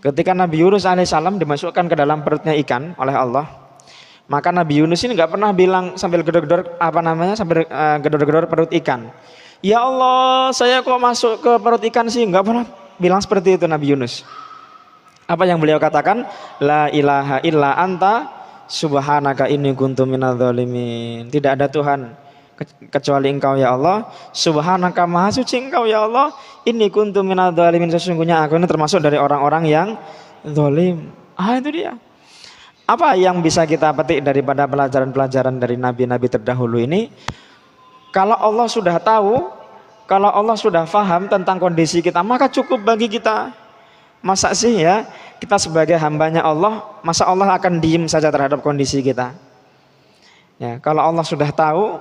Ketika Nabi Yunus alaihissalam dimasukkan ke dalam perutnya ikan oleh Allah, maka Nabi Yunus ini nggak pernah bilang sambil gedor-gedor sambil gedor-gedor perut ikan, ya Allah, saya kok masuk ke perut ikan sih, nggak pernah bilang seperti itu Nabi Yunus. Apa yang beliau katakan? La ilaha illa anta subhanaka inni kuntu minadz dzalimin. Tidak ada Tuhan kecuali Engkau ya Allah. Subhanaka, maha suci Engkau ya Allah. Inni kuntu minadz dzalimin, sesungguhnya aku ini termasuk dari orang-orang yang zalim. Itu dia. Apa yang bisa kita petik daripada pelajaran-pelajaran dari nabi-nabi terdahulu ini? Kalau Allah sudah tahu, kalau Allah sudah paham tentang kondisi kita, maka cukup bagi kita. Masa sih ya kita sebagai hambanya Allah, masa Allah akan diem saja terhadap kondisi kita? Ya, kalau Allah sudah tahu,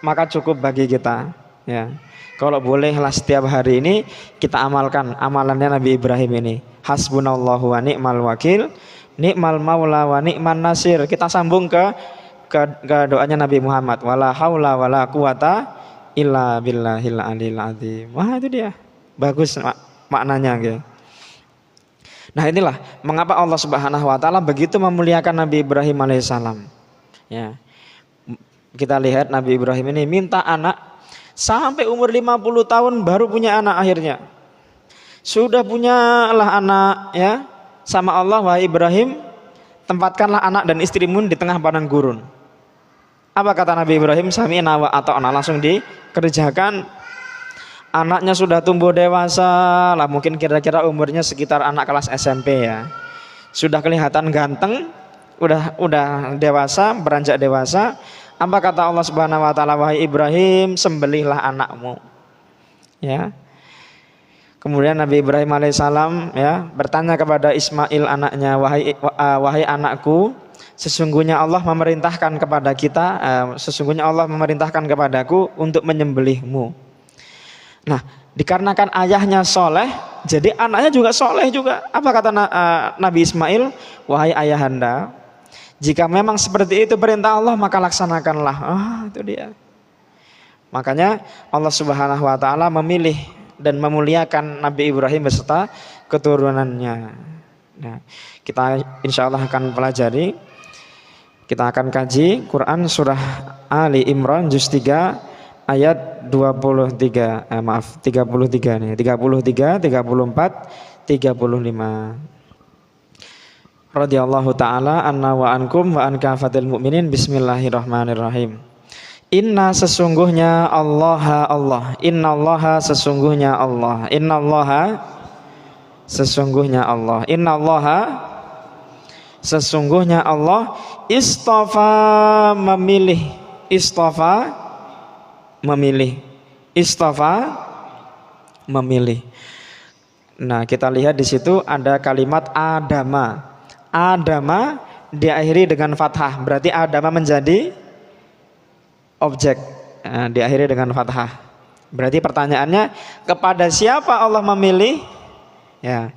maka cukup bagi kita. Ya, kalau bolehlah setiap hari ini kita amalkan amalannya Nabi Ibrahim ini. Hasbunallahu wa ni'mal wakil, ni'mal maula wa ni'man nasir. Kita sambung ke doanya Nabi Muhammad. Wala haula wala quwata illa billahil aliyil azim. Wah, itu dia. Bagus maknanya gitu. Nah, inilah mengapa Allah Subhanahu wa taala begitu memuliakan Nabi Ibrahim alaihissalam. Ya. Kita lihat Nabi Ibrahim ini minta anak sampai umur 50 tahun baru punya anak akhirnya. Sudah punyalah anak ya. Sama Allah, wahai Ibrahim, tempatkanlah anak dan istrimu di tengah padang gurun. Apa kata Nabi Ibrahim? Sami'na wa ata'na, langsung dikerjakan. Anaknya sudah tumbuh dewasa lah, mungkin kira-kira umurnya sekitar anak kelas SMP ya. Sudah kelihatan ganteng, udah dewasa, beranjak dewasa. Apa kata Allah Subhanahu wa taala? Wahai Ibrahim, sembelihlah anakmu. Ya. Kemudian Nabi Ibrahim alaihissalam ya bertanya kepada Ismail anaknya, wahai anakku, sesungguhnya Allah memerintahkan kepada kita, sesungguhnya Allah memerintahkan kepadaku untuk menyembelihmu. Nah, dikarenakan ayahnya soleh, jadi anaknya juga soleh juga. Apa kata Nabi Ismail? Wahai ayahanda, jika memang seperti itu perintah Allah, maka laksanakanlah. Itu dia. Makanya Allah Subhanahu wa taala memilih dan memuliakan Nabi Ibrahim beserta keturunannya. Nah, kita insya Allah akan pelajari, kita akan kaji Quran surah Ali Imran juz 3 ayat 33 nih, 33, 34, 35. Radhiyallahu taala anna wa ankum wa an kafatil mukminin. Bismillahirrahmanirrahim. Inna sesungguhnya Allah, innallaha sesungguhnya Allah, innallaha sesungguhnya Allah, innallaha sesungguhnya Allah istafa memilih, istafa memilih, istafa memilih. Nah, kita lihat di situ ada kalimat adama. Adama diakhiri dengan fathah, berarti adama menjadi objek. Nah, diakhiri dengan fathah. Berarti pertanyaannya, kepada siapa Allah memilih? Ya,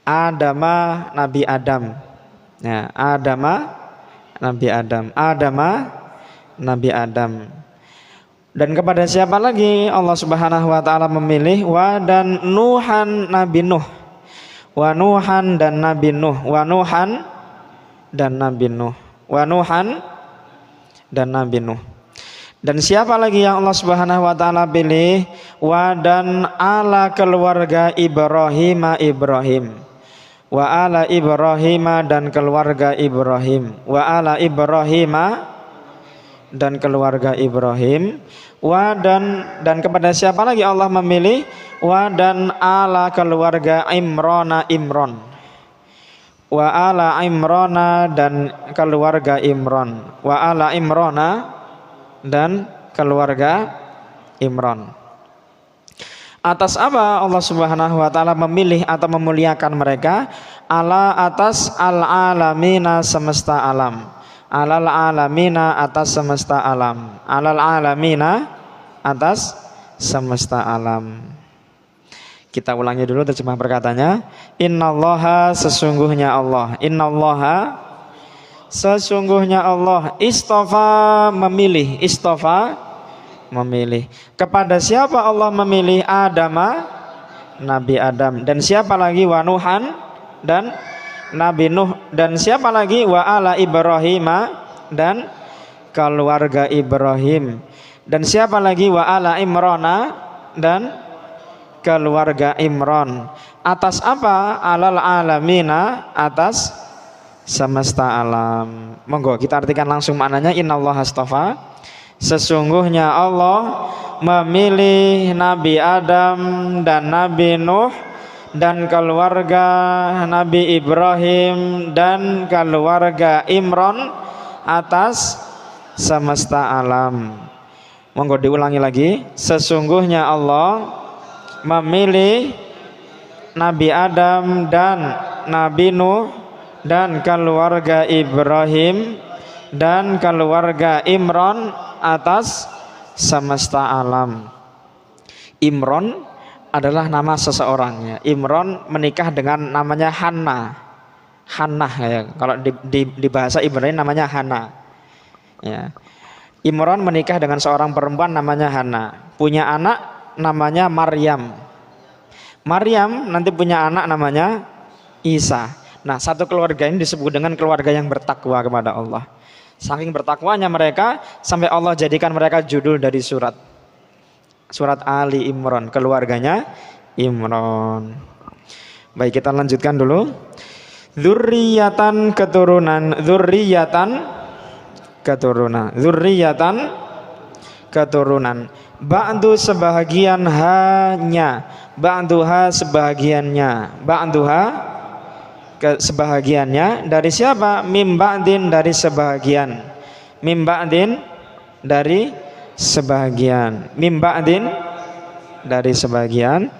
adama Nabi Adam. Ya, adama Nabi Adam. Adama Nabi Adam. Dan kepada siapa lagi Allah Subhanahu wa taala memilih? Wa dan Nuhan Nabi Nuh. Wa Nuhan dan Nabi Nuh. Wa Nuhan dan Nabi Nuh. Wa Nuhan dan Nabi Nuh. Dan siapa lagi yang Allah Subhanahu wa taala pilih? Wa dan ala keluarga Ibrahim Ibrahim. Wa ala Ibrahim dan keluarga Ibrahim. Wa ala Ibrahim dan keluarga Ibrahim. Wa dan kepada siapa lagi Allah memilih? Wa dan ala keluarga Imrona Imron. Wa ala Imrona dan keluarga Imron. Wa ala Imrona dan keluarga Imron. Atas apa Allah Subhanahu wa taala memilih atau memuliakan mereka? Ala atas al-alamina semesta alam. Alal alamina atas semesta alam. Alal alamina atas semesta alam. Kita ulangi dulu terjemah perkataannya. Innallaha sesungguhnya Allah. Innallaha sesungguhnya Allah. Istafa memilih. Istafa memilih. Kepada siapa Allah memilih? Adama Nabi Adam. Dan siapa lagi? Wa Nuhan dan Nabi Nuh, dan siapa lagi? Wa ala Ibrahim, dan keluarga Ibrahim, dan siapa lagi? Wa ala Imrana, dan keluarga Imran. Atas apa? Alal alamina, atas semesta alam. Monggo kita artikan langsung maknanya. Innallaha astafa, sesungguhnya Allah memilih Nabi Adam dan Nabi Nuh dan keluarga Nabi Ibrahim dan keluarga Imran atas semesta alam. Monggo diulangi lagi. Sesungguhnya Allah memilih Nabi Adam dan Nabi Nuh dan keluarga Ibrahim dan keluarga Imran atas semesta alam. Imran adalah nama seseorang ya. Imran menikah dengan namanya Hannah. Hannah ya. Kalau di bahasa Ibrani namanya Hannah. Ya. Imran menikah dengan seorang perempuan namanya Hannah. Punya anak namanya Maryam. Maryam nanti punya anak namanya Isa. Nah, satu keluarga ini disebut dengan keluarga yang bertakwa kepada Allah. Saking bertakwanya mereka sampai Allah jadikan mereka judul dari surat Ali Imran, keluarganya Imran. Baik, kita lanjutkan dulu. Dzurriyyatan keturunan, dzurriyyatan keturunan, dzurriyyatan keturunan. Ba'du sebahagian hanya, ba'duha sebahagiannya, ba'duha sebahagiannya dari siapa? Mim ba'din dari sebahagian, mim ba'din dari sebahagian, mim ba'din dari sebahagian.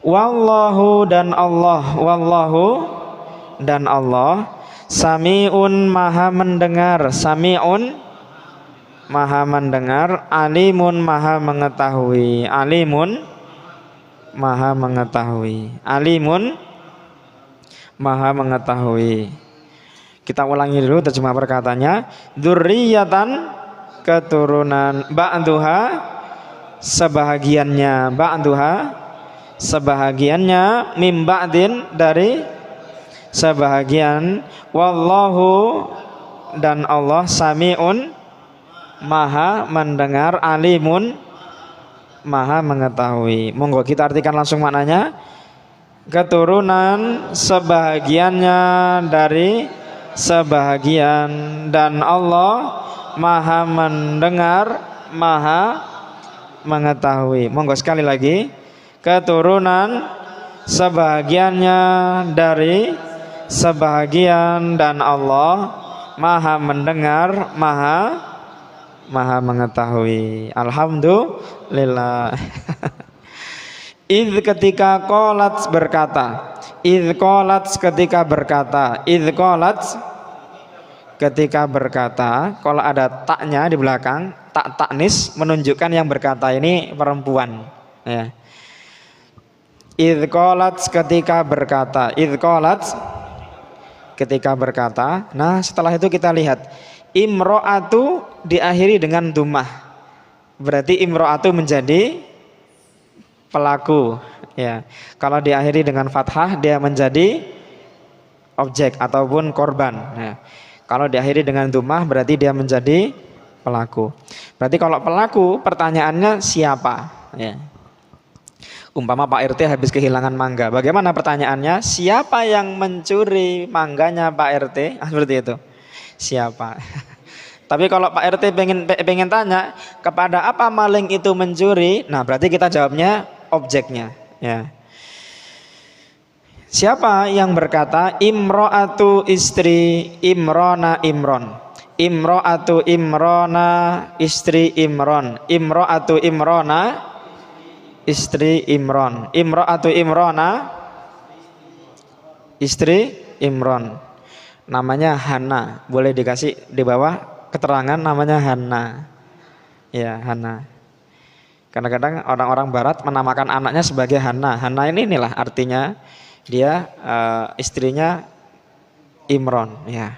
Wallahu dan Allah, wallahu dan Allah, sami'un maha mendengar, sami'un maha mendengar, alimun maha mengetahui, alimun maha mengetahui, alimun maha mengetahui. Kita ulangi dulu terjemah perkataannya. Dzurriyyatan keturunan, ba'duha sebahagiannya, ba'duha sebahagiannya, mim ba'din dari sebahagian, wallahu dan Allah, sami'un maha mendengar, alimun maha mengetahui. Monggo kita artikan langsung maknanya. Keturunan sebahagiannya dari sebahagian, dan Allah maha mendengar, maha mengetahui. Monggo sekali lagi. Keturunan sebahagiannya dari sebahagian, dan Allah maha mendengar, maha mengetahui. Alhamdulillah. Idz ketika qalat berkata, idz qalat ketika berkata, idz qalat ketika berkata. Kalau ada taknya di belakang, tak taknis menunjukkan yang berkata ini perempuan ya. Idz qalat ketika berkata, idz qalat ketika berkata. Nah, setelah itu kita lihat imro'atu diakhiri dengan dhammah. Berarti imro'atu menjadi pelaku ya. Kalau diakhiri dengan fathah dia menjadi objek ataupun korban ya. Kalau diakhiri dengan dhammah berarti dia menjadi pelaku. Berarti kalau pelaku pertanyaannya siapa ya. Umpama Pak RT habis kehilangan mangga, bagaimana pertanyaannya? Siapa yang mencuri mangganya Pak RT? Seperti itu. Siapa? Tapi kalau Pak RT pengen tanya kepada apa maling itu mencuri, nah berarti kita jawabnya objeknya ya. Siapa yang berkata? Imro'atu istri Imrona Imron, Imro'atu Imrona istri Imron, Imro'atu Imrona istri Imron, Imro'atu Imrona istri Imron. Namanya Hana. Boleh dikasih di bawah keterangan namanya Hana ya. Hana. Kadang-kadang orang-orang barat menamakan anaknya sebagai Hana. Hana inilah artinya dia istrinya Imron ya.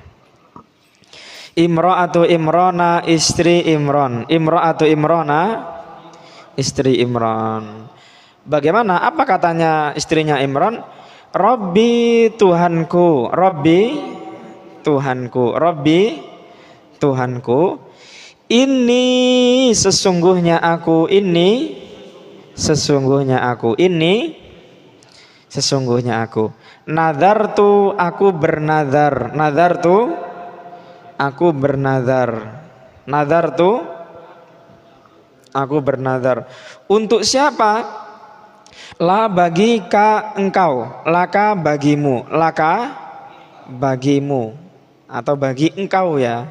Imro'atu Imrona istri Imron, Imro'atu Imrona istri Imron. Bagaimana? Apa katanya istrinya Imron? Rabbi Tuhanku, Rabbi Tuhanku, Rabbi Tuhanku. Ini sesungguhnya aku, ini sesungguhnya aku, ini sesungguhnya aku. Nadartu, aku bernadar, nadartu, aku bernadar, nadartu, aku bernadar. Untuk siapa? La bagi ka engkau, laka bagimu, laka bagimu atau bagi engkau ya,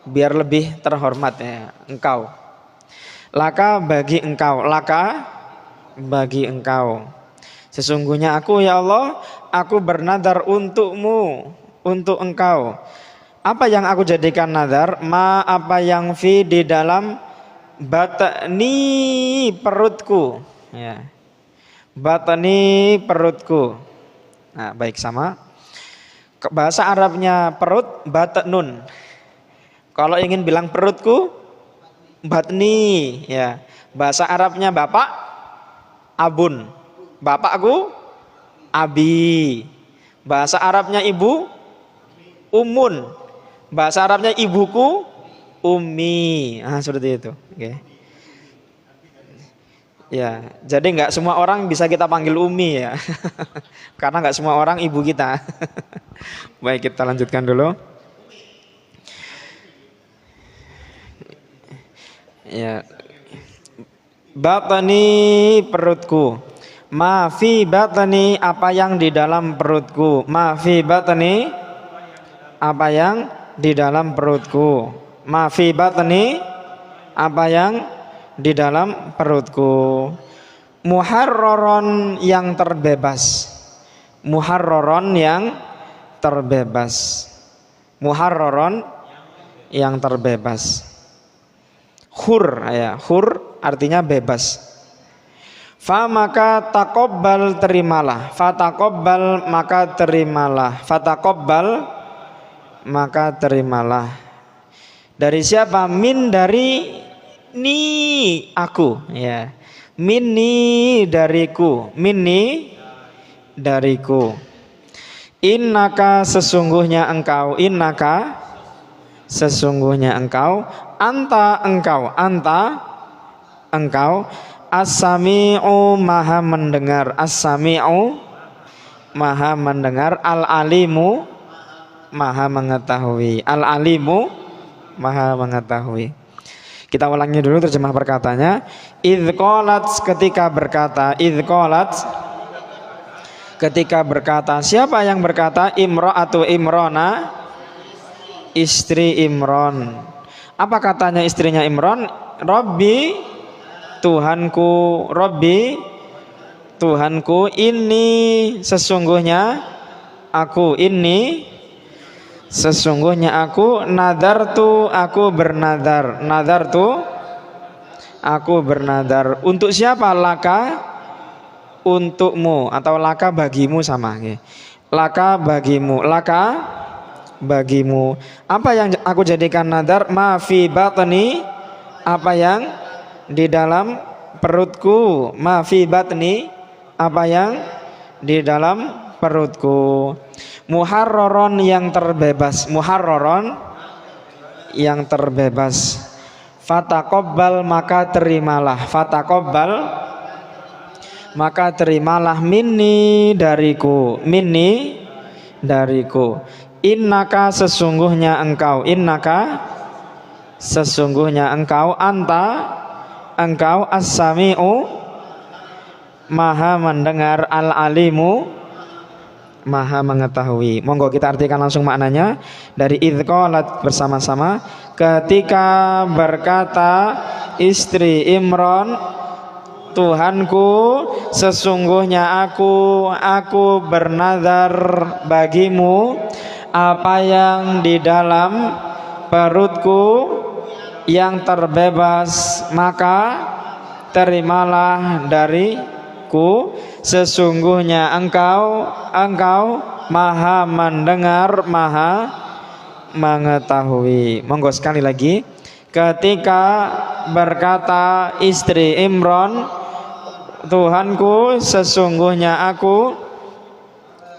biar lebih terhormat ya, engkau. Laka bagi engkau, laka bagi engkau. Sesungguhnya aku ya Allah, aku bernadar untukmu, untuk engkau. Apa yang aku jadikan nadar? Ma apa yang fi di dalam batni perutku ya. Batni perutku. Nah, baik sama. Bahasa Arabnya perut batnun. Kalau ingin bilang perutku batni ya. Bahasa Arabnya bapak abun. Bapakku abi. Bahasa Arabnya ibu umun. Bahasa Arabnya ibuku ummi. Ah, seperti itu. Oke. Ya, jadi nggak semua orang bisa kita panggil Umi ya, karena nggak semua orang ibu kita. Baik, kita lanjutkan dulu. Ya, batani perutku, maafi batani apa yang di dalam perutku, maafi batani apa yang di dalam perutku, maafi batani apa yang di dalam perutku. Muharraron yang terbebas, muharraron yang terbebas, muharraron yang terbebas. Hur ya, hur artinya bebas. Fa maka takobbal terimalah, fa takobbal maka terimalah, fa takobbal maka terimalah. Dari siapa? Min dari ni aku ya, minni dariku, minni dariku. Innaka sesungguhnya engkau, innaka sesungguhnya engkau, anta engkau, anta engkau, as-sami'u maha mendengar, as-sami'u maha mendengar, al-alimu maha mengetahui, al-alimu maha mengetahui. Kita ulangi dulu terjemah perkataannya. Idz qalat ketika berkata, idz qalat ketika berkata. Siapa yang berkata? Imra'atu Imrana, istri Imron. Apa katanya istrinya Imron? Rabbi Tuhanku, Rabbi Tuhanku, ini sesungguhnya aku, ini sesungguhnya aku, nadartu aku bernadar, nadartu aku bernadar. Untuk siapa? Laka untukmu atau laka bagimu sama. Laka bagimu, laka bagimu. Apa yang aku jadikan nadar? Ma fi batni apa yang di dalam perutku, ma fi batni apa yang di dalam perutku. Muharraron yang terbebas, muharraron yang terbebas. Fataqabbal maka terimalah, fataqabbal maka terimalah minni dariku, minni dariku. Innaka sesungguhnya engkau, innaka sesungguhnya engkau, anta engkau, as-sami'u maha mendengar, al-alimu maha mengetahui. Monggo kita artikan langsung maknanya dari idz qalat bersama-sama. Ketika berkata istri Imron, Tuhanku sesungguhnya aku bernadar bagimu apa yang di dalam perutku yang terbebas, maka terimalah dariku. Sesungguhnya engkau maha mendengar, maha mengetahui. Monggo sekali lagi. Ketika berkata istri Imron, Tuhanku sesungguhnya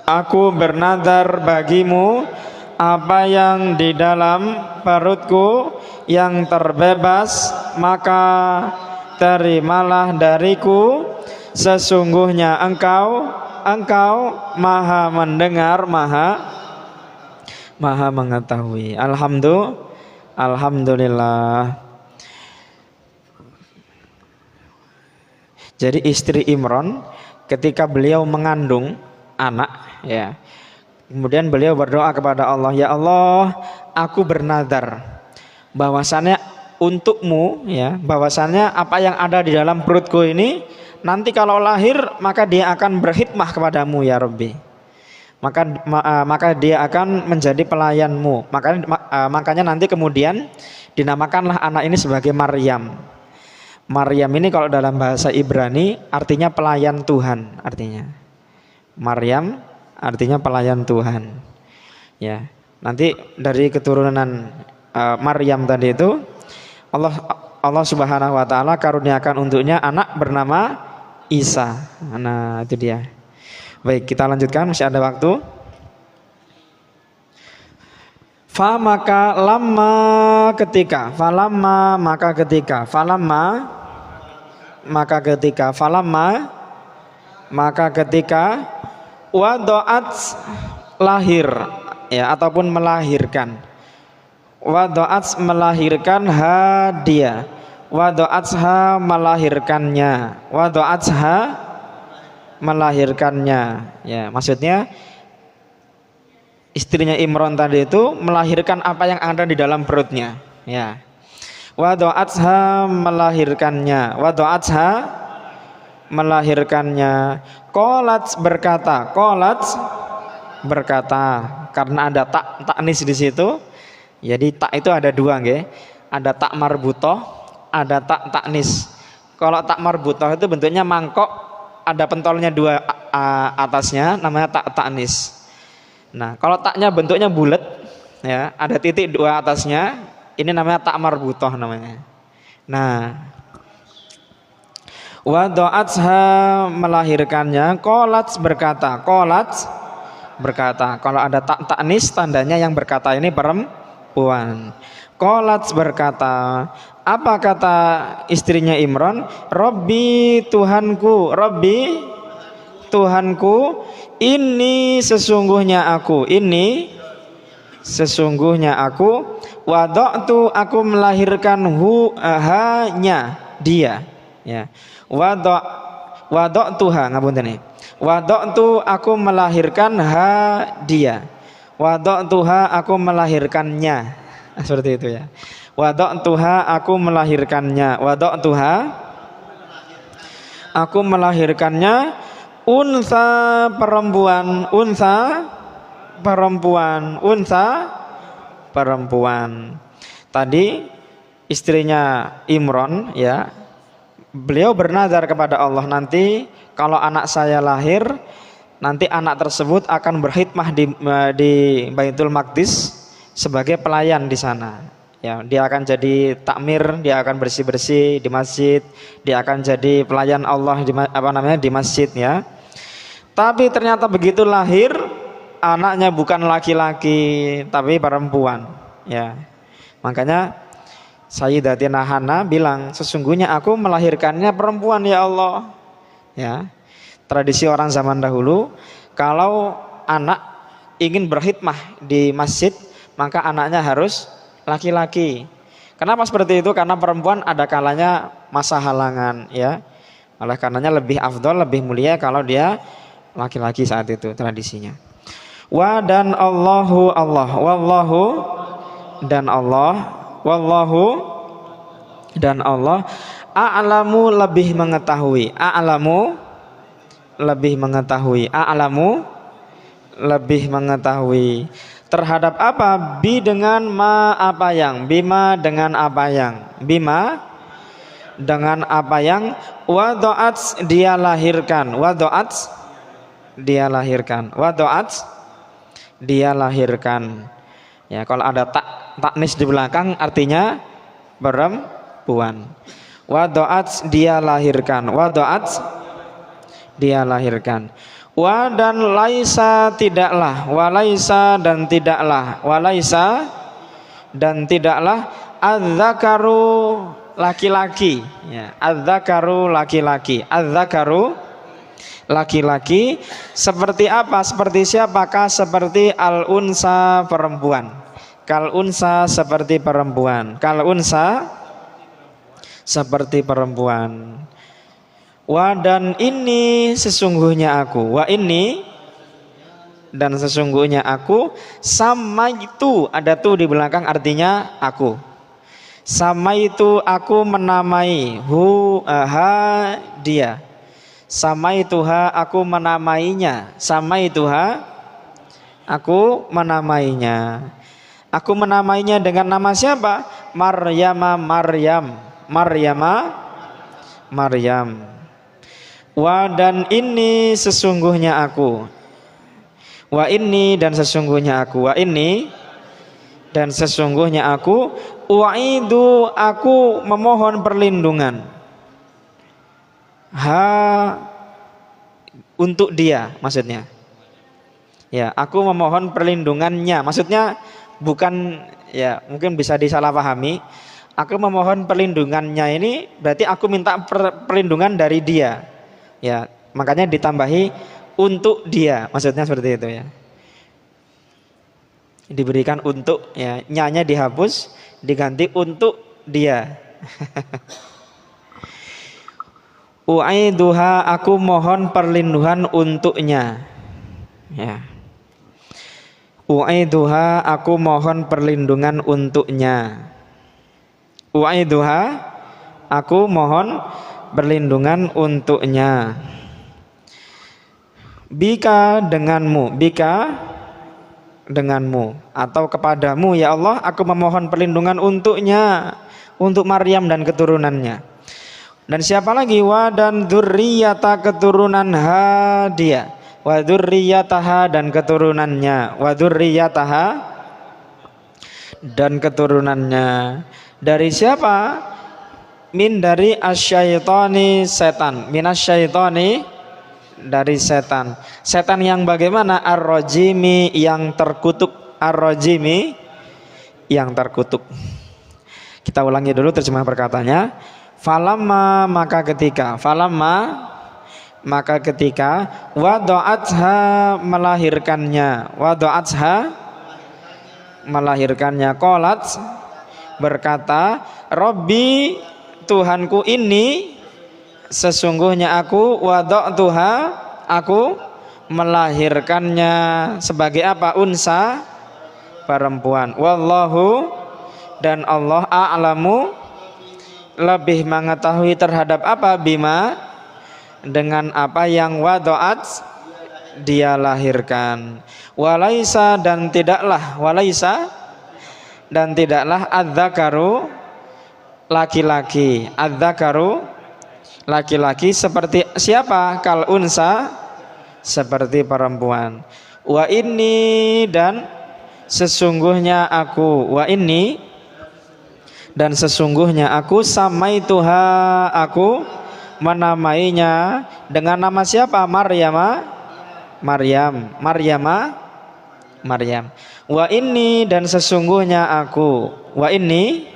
Aku bernadar bagimu apa yang di dalam perutku yang terbebas, maka terimalah dariku. Sesungguhnya engkau maha mendengar, maha mengetahui. Alhamdulillah. Jadi istri Imran ketika beliau mengandung anak, ya, kemudian beliau berdoa kepada Allah, ya Allah, aku bernadar bahwasannya untukmu, ya, bahwasannya apa yang ada di dalam perutku ini nanti kalau lahir maka dia akan berkhidmah kepadamu ya Rabbi, maka dia akan menjadi pelayanmu. Makanya nanti kemudian dinamakanlah anak ini sebagai Maryam. Maryam ini kalau dalam bahasa Ibrani artinya pelayan Tuhan, artinya Maryam artinya pelayan Tuhan. Ya, nanti dari keturunan Maryam tadi itu Allah Subhanahu wa taala karuniakan untuknya anak bernama Isa. Nah, itu dia. Baik, kita lanjutkan, masih ada waktu. Maka ketika wadoat lahir, ya, ataupun melahirkan. Wadoat melahirkan dia, wadoatha melahirkannya, ya, maksudnya istrinya Imran tadi itu melahirkan apa yang ada di dalam perutnya, ya. Wadoatha melahirkannya. Qalat berkata karena ada taknis di situ. Jadi tak itu ada dua, nggih. Ada tak marbutoh, ada tak taknis. Kalau tak marbutoh itu bentuknya mangkok, ada pentolnya dua atasnya, namanya tak taknis. Nah, kalau taknya bentuknya bulat, ya, ada titik dua atasnya, ini namanya tak marbutoh namanya. Nah, wadoatha melahirkannya. Qalat berkata. Kalau ada tak taknis tandanya yang berkata ini perempuan. Qalat berkata. Apa kata istrinya Imran? Rabbi Tuhanku, ini sesungguhnya aku wada'tu aku melahirkan hanya dia, ya. Wada'tuha ngapunten nih. Wada'tu aku melahirkan dia. Wada'tuha aku melahirkannya. Seperti itu, ya. Wada'tuha aku melahirkannya. Wada'tuha aku melahirkannya. Unsa perempuan. Tadi istrinya Imran, ya, beliau bernazar kepada Allah, nanti kalau anak saya lahir, nanti anak tersebut akan berkhidmah di Baitul Maqdis sebagai pelayan di sana. Ya, dia akan jadi takmir, dia akan bersih-bersih di masjid, dia akan jadi pelayan Allah di masjid, ya. Tapi ternyata begitu lahir anaknya bukan laki-laki tapi perempuan, ya. Makanya Sayyidatina Hana bilang, sesungguhnya aku melahirkannya perempuan ya Allah, ya. Tradisi orang zaman dahulu, kalau anak ingin berkhidmah di masjid maka anaknya harus laki-laki. Kenapa seperti itu? Karena perempuan ada kalanya masa halangan, ya. Oleh karenanya lebih afdol, lebih mulia kalau dia laki-laki saat itu tradisinya. Dan Allahu a'lamu lebih mengetahui terhadap apa? Bima dengan apa yang wadoat dia lahirkan. Ya, kalau ada taknis di belakang artinya perempuan. Wadoat dia lahirkan. Wa dan laisa tidaklah, walaisa dan tidaklah, walaisa dan tidaklah adzakaru laki-laki, ya, adzakaru laki-laki, adzakaru laki-laki seperti apa? Seperti siapakah? Seperti al-unsa perempuan. Kal unsa seperti perempuan. Kal unsa seperti perempuan. Wa dan ini sesungguhnya aku. Wa ini dan sesungguhnya aku. Sama itu ada tuh di belakang artinya aku. Sama itu aku menamai ha dia. Sama itu ha aku menamainya. Sama itu ha aku menamainya. Aku menamainya dengan nama siapa? Maryama Maryam. Maryama Maryam. Wa dan ini sesungguhnya aku. Wa ini dan sesungguhnya aku. Wa ini dan sesungguhnya aku. Wa'idu aku memohon perlindungan. Ha untuk dia maksudnya. Ya, aku memohon perlindungannya. Maksudnya bukan, ya mungkin bisa disalahpahami. Aku memohon perlindungannya ini berarti aku minta perlindungan dari dia. Ya, makanya ditambahi untuk dia, maksudnya seperti itu ya. Diberikan untuk, ya, nyanya dihapus, diganti untuk dia. Uaiduha aku mohon perlindungan untuknya. Ya. Uaiduha aku mohon perlindungan untuknya. Uaiduha aku mohon perlindungan untuknya. Bika denganmu, bika denganmu atau kepadamu ya Allah aku memohon perlindungan untuknya, untuk Maryam dan keturunannya. Dan siapa lagi? Wa dan dzurriyyata keturunan ha dia. Wa dzurriyyataha dan keturunannya. Wa dzurriyyataha dan keturunannya. Dari siapa? Min dari asyaitoni setan. Min asyaitoni dari setan. Setan yang bagaimana? Ar-rajimi yang terkutuk. Ar-rajimi yang terkutuk. Kita ulangi dulu terjemah perkataannya. Falamma maka ketika. Falamma maka ketika. Wadu'atha melahirkannya. Wadu'atha melahirkannya. Qalat berkata, Robbi Tuhanku ini sesungguhnya aku wada'tuha aku melahirkannya sebagai apa? Unsa perempuan. Wallahu dan Allah a'lamu lebih mengetahui terhadap apa? Bima dengan apa yang wada'at dia lahirkan. Walaisa dan tidaklah walaisa dan tidaklah adzakaru laki-laki. Adzakaru laki-laki seperti siapa? Kal unsa seperti perempuan. Wa ini dan sesungguhnya aku. Wa ini dan sesungguhnya aku samaituha aku menamainya dengan nama siapa? Maryama Maryam. Maryama Maryam. Wa ini dan sesungguhnya aku. Wa ini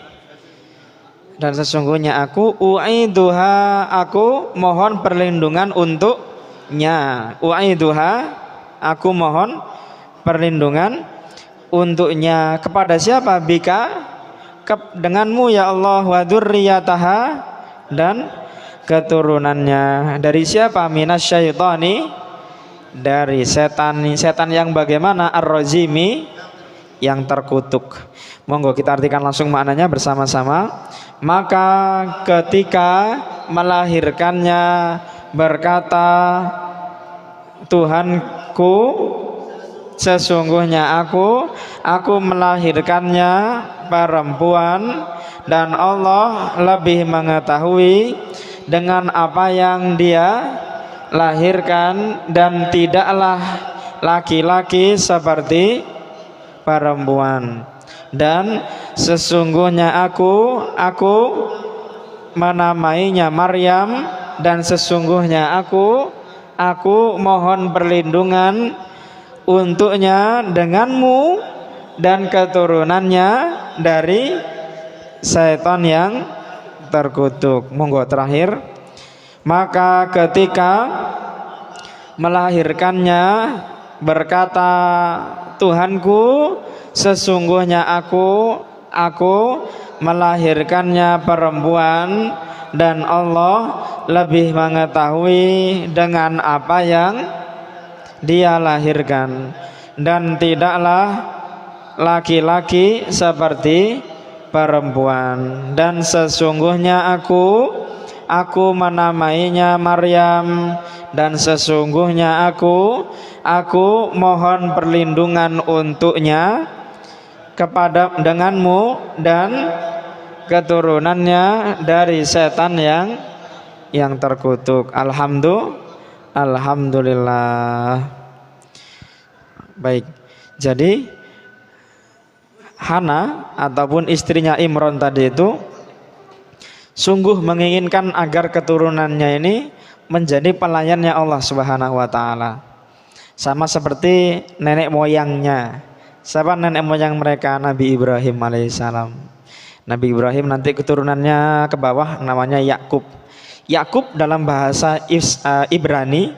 dan sesungguhnya aku uaiduha aku mohon perlindungan untuknya. Uaiduha aku mohon perlindungan untuknya kepada siapa? Bika denganmu ya Allah. Wa dzurriyyataha dan keturunannya. Dari siapa? Minasyaitani dari setan. Setan yang bagaimana? Ar-rajimi yang terkutuk. Monggo kita artikan langsung maknanya bersama-sama. Maka ketika melahirkannya berkata, Tuhanku sesungguhnya aku melahirkannya perempuan dan Allah lebih mengetahui dengan apa yang dia lahirkan dan tidaklah laki-laki seperti perempuan. Dan sesungguhnya aku menamainya Maryam dan sesungguhnya aku aku mohon perlindungan untuknya denganmu dan keturunannya dari setan yang terkutuk. Monggo terakhir. Maka ketika melahirkannya berkata, Tuhanku, sesungguhnya aku melahirkannya perempuan dan Allah lebih mengetahui dengan apa yang dia lahirkan, dan tidaklah laki-laki seperti perempuan, dan sesungguhnya aku menamainya Maryam, dan sesungguhnya aku mohon perlindungan untuknya kepada denganmu dan keturunannya dari setan yang terkutuk. Alhamdulillah. Baik, jadi Hana ataupun istrinya Imron tadi itu sungguh menginginkan agar keturunannya ini menjadi pelayannya Allah Subhanahu wa taala. Sama seperti nenek moyangnya. Siapa nenek moyang mereka? Nabi Ibrahim alaihissalam. Nabi Ibrahim nanti keturunannya ke bawah namanya Yakub. Yakub dalam bahasa Ibrani,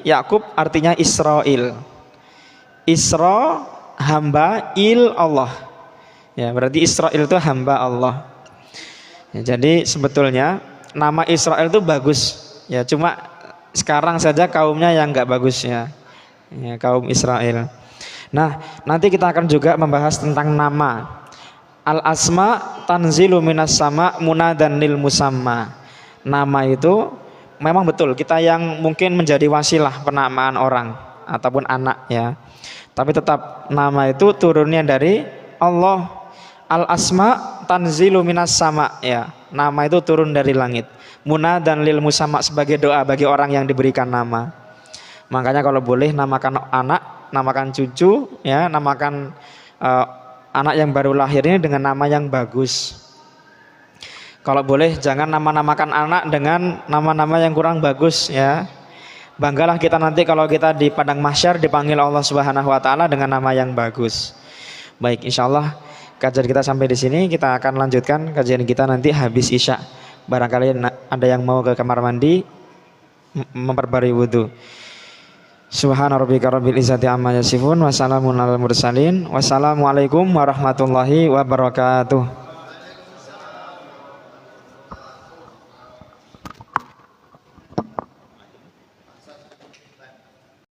Yakub artinya Israel. Isra hamba, il Allah. Ya, berarti Israel itu hamba Allah. Ya, jadi sebetulnya nama Israel itu bagus. Ya, cuma sekarang saja kaumnya yang enggak bagus ya. Ya, kaum Israel. Nah, nanti kita akan juga membahas tentang nama. Al-asma tanzilu minas sama munadan lil musamma. Nama itu memang betul kita yang mungkin menjadi wasilah penamaan orang ataupun anak ya. Tapi tetap nama itu turunnya dari Allah. Al-asma tanzilu minas sama ya. Nama itu turun dari langit. Munadan lil musamma sebagai doa bagi orang yang diberikan nama. Makanya kalau boleh namakan anak, namakan cucu ya, namakan anak yang baru lahir ini dengan nama yang bagus. Kalau boleh jangan namakan anak dengan nama-nama yang kurang bagus ya. Banggalah kita nanti kalau kita di padang mahsyar dipanggil Allah Subhanahu wa taala dengan nama yang bagus. Baik, insyaallah kajian kita sampai di sini. Kita akan lanjutkan kajian kita nanti habis Isya. Barangkali ada yang mau ke kamar mandi memperbarui wudu. Subhana rabbika rabbil izzati amma yasifun wa salamun alal mursalin. Wassalamualaikum warahmatullahi wabarakatuh.